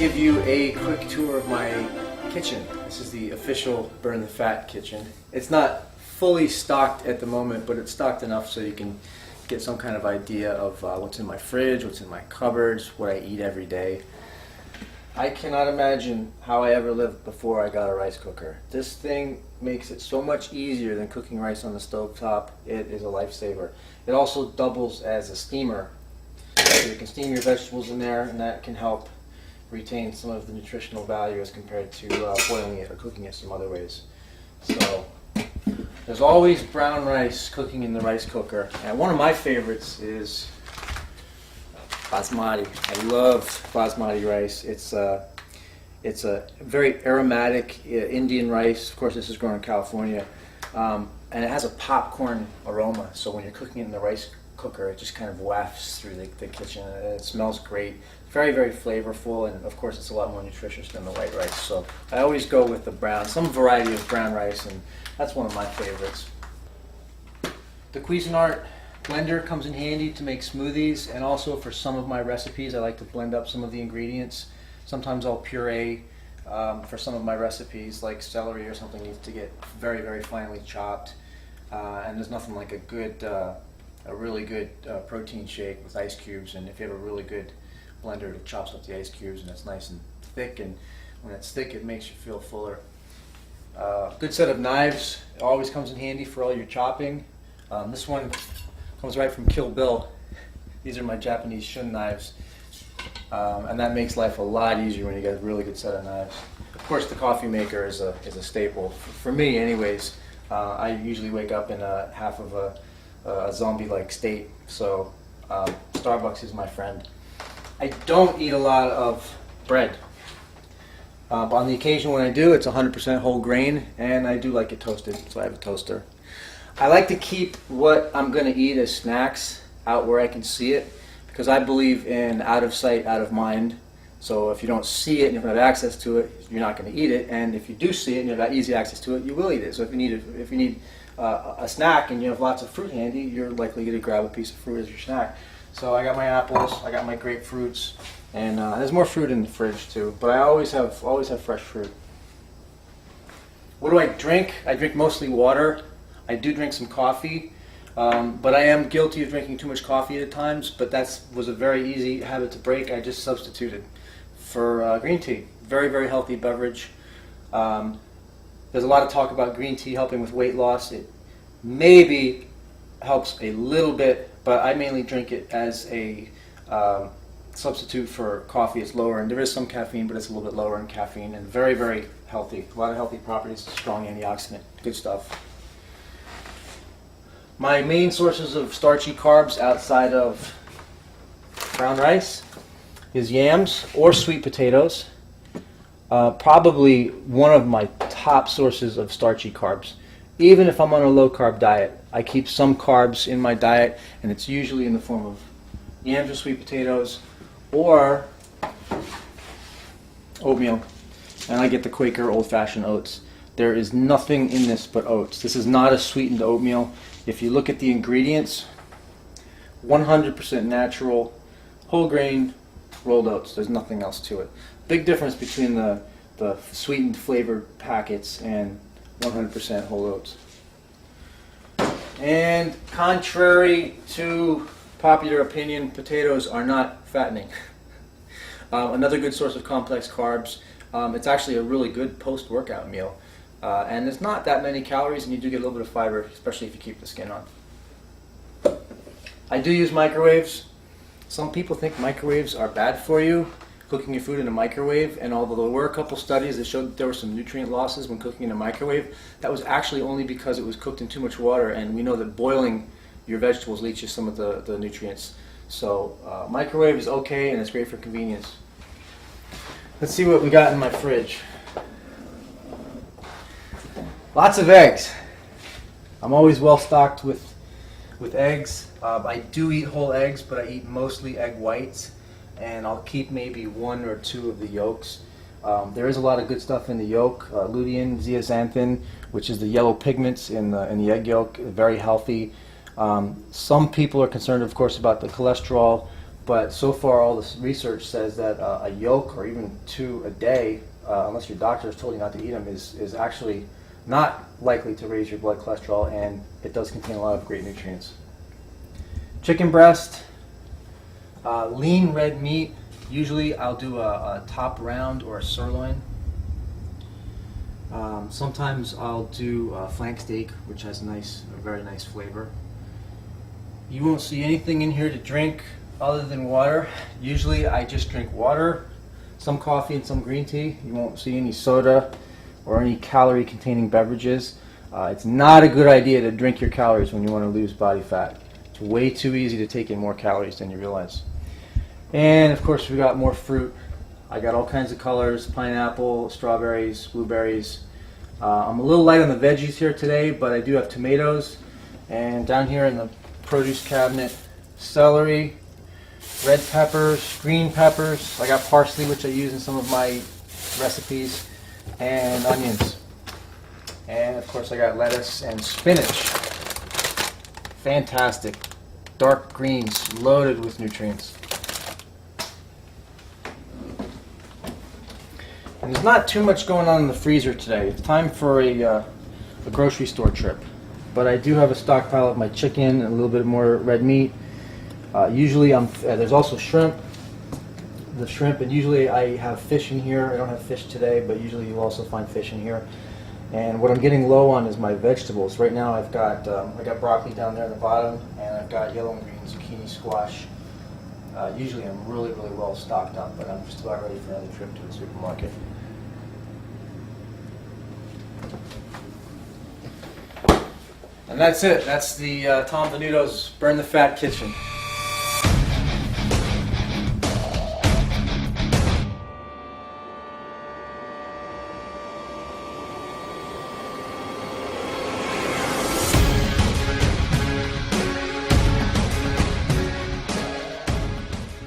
give you a quick tour of my kitchen. This is the official Burn the Fat kitchen. It's not fully stocked at the moment, but it's stocked enough so you can get some kind of idea of what's in my fridge, what's in my cupboards, what I eat every day. I cannot imagine how I ever lived before I got a rice cooker. This thing makes it so much easier than cooking rice on the stovetop. It is a lifesaver. It also doubles as a steamer. So you can steam your vegetables in there, and that can help retain some of the nutritional value as compared to boiling it or cooking it some other ways. So there's always brown rice cooking in the rice cooker, and one of my favorites is basmati. I love basmati rice. It's a very aromatic Indian rice. Of course, this is grown in California, and it has a popcorn aroma. So when you're cooking it in the rice cooker, it just kind of wafts through the kitchen. It smells great. Very, very flavorful, and of course, it's a lot more nutritious than the white rice. So I always go with the brown, some variety of brown rice, and that's one of my favorites. The Cuisinart blender comes in handy to make smoothies, and also for some of my recipes I like to blend up some of the ingredients. Sometimes I'll puree for some of my recipes, like celery or something needs to get very, very finely chopped, and there's nothing like a really good protein shake with ice cubes. And if you have a really good blender, it chops up the ice cubes and it's nice and thick, and when it's thick it makes you feel fuller. Good set of knives. It always comes in handy for all your chopping. This one comes right from Kill Bill. These are my Japanese shun knives, and that makes life a lot easier when you get a really good set of knives. Of course, the coffee maker is a staple for me, anyways. I usually wake up in half of a zombie-like state, so Starbucks is my friend. I don't eat a lot of bread. But on the occasion when I do, it's 100% whole grain, and I do like it toasted, so I have a toaster. I like to keep what I'm going to eat as snacks out where I can see it, because I believe in out of sight, out of mind. So if you don't see it and you don't have access to it, you're not going to eat it. And if you do see it and you have easy access to it, you will eat it. So if you need a snack and you have lots of fruit handy, you're likely going to grab a piece of fruit as your snack. So I got my apples, I got my grapefruits, and there's more fruit in the fridge too. But I always have fresh fruit. What do I drink? I drink mostly water. I do drink some coffee, but I am guilty of drinking too much coffee at times. But that was a very easy habit to break. I just substituted for green tea. Very, very healthy beverage. There's a lot of talk about green tea helping with weight loss. It maybe helps a little bit, but I mainly drink it as a substitute for coffee. It's lower, and there is some caffeine, but it's a little bit lower in caffeine, and very, very healthy. A lot of healthy properties, strong antioxidant, good stuff. My main sources of starchy carbs outside of brown rice is yams or sweet potatoes. Probably one of my top sources of starchy carbs. Even if I'm on a low-carb diet, I keep some carbs in my diet, and it's usually in the form of yams or sweet potatoes or oatmeal. And I get the Quaker old-fashioned oats. There is nothing in this but oats. This is not a sweetened oatmeal. If you look at the ingredients, 100% natural, whole grain, rolled oats. There's nothing else to it. Big difference between the sweetened flavored packets and 100% whole oats. And contrary to popular opinion, potatoes are not fattening. Another good source of complex carbs. It's actually a really good post-workout meal. And there's not that many calories, and you do get a little bit of fiber, especially if you keep the skin on. I do use microwaves. Some people think microwaves are bad for you, cooking your food in a microwave, and although there were a couple studies that showed that there were some nutrient losses when cooking in a microwave, that was actually only because it was cooked in too much water, and we know that boiling your vegetables leaches some of the nutrients. So microwave is okay, and it's great for convenience. Let's see what we got in my fridge. Lots of eggs. I'm always well stocked with eggs. I do eat whole eggs, but I eat mostly egg whites, and I'll keep maybe one or two of the yolks. There is a lot of good stuff in the yolk. Lutein, zeaxanthin, which is the yellow pigments in the egg yolk, very healthy. Some people are concerned, of course, about the cholesterol, But so far, all this research says that a yolk or even two a day, unless your doctor has told you not to eat them, is actually not likely to raise your blood cholesterol, and it does contain a lot of great nutrients. Chicken breast, lean red meat. Usually I'll do a top round or a sirloin. Sometimes I'll do a flank steak, which has a very nice flavor. You won't see anything in here to drink other than water. Usually I just drink water, some coffee, and some green tea. You won't see any soda or any calorie containing beverages. It's not a good idea to drink your calories when you want to lose body fat. It's way too easy to take in more calories than you realize. And of course we got more fruit. I got all kinds of colors: pineapple, strawberries, blueberries. I'm a little light on the veggies here today, but I do have tomatoes, and down here in the produce cabinet, celery, red peppers, green peppers. I got parsley, which I use in some of my recipes, and onions. And of course I got lettuce and spinach. Fantastic. Dark greens, loaded with nutrients. And there's not too much going on in the freezer today. It's time for a grocery store trip. But I do have a stockpile of my chicken and a little bit more red meat. Usually there's also shrimp. The shrimp, and usually I have fish in here. I don't have fish today, but usually you'll also find fish in here. And what I'm getting low on is my vegetables. Right now I got broccoli down there in the bottom, and I've got yellow and green zucchini, squash. Usually I'm really well stocked up, but I'm just about ready for another trip to the supermarket. And that's it. That's the Tom Venuto's Burn the Fat Kitchen.